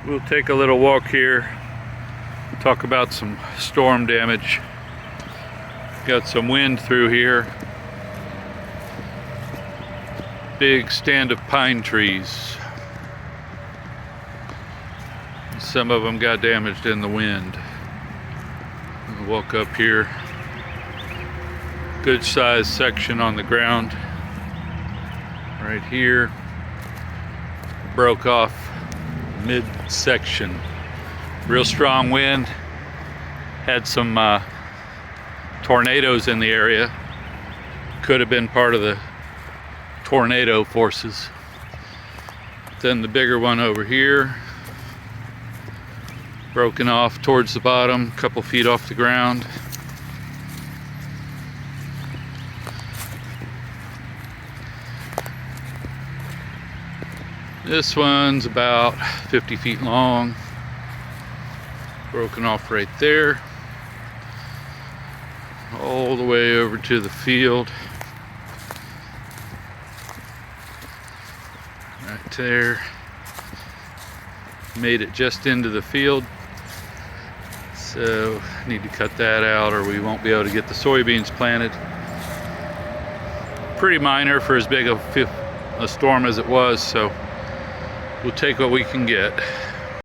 We'll take a little walk here, talk about some storm damage. Got some wind through here. Big stand of pine trees. Some of them got damaged in the wind. We'll walk up here. Good sized section on the ground. Right here. Broke off mid-section. Real strong wind. Had some tornadoes in the area. Could have been part of the tornado forces. Then the bigger one over here, broken off towards the bottom, a couple feet off the ground. This one's about 50 feet long, broken off right there, all the way over to the field, right there. Made it just into the field, so need to cut that out or we won't be able to get the soybeans planted. Pretty minor for as big a storm as it was, so we'll take what we can get.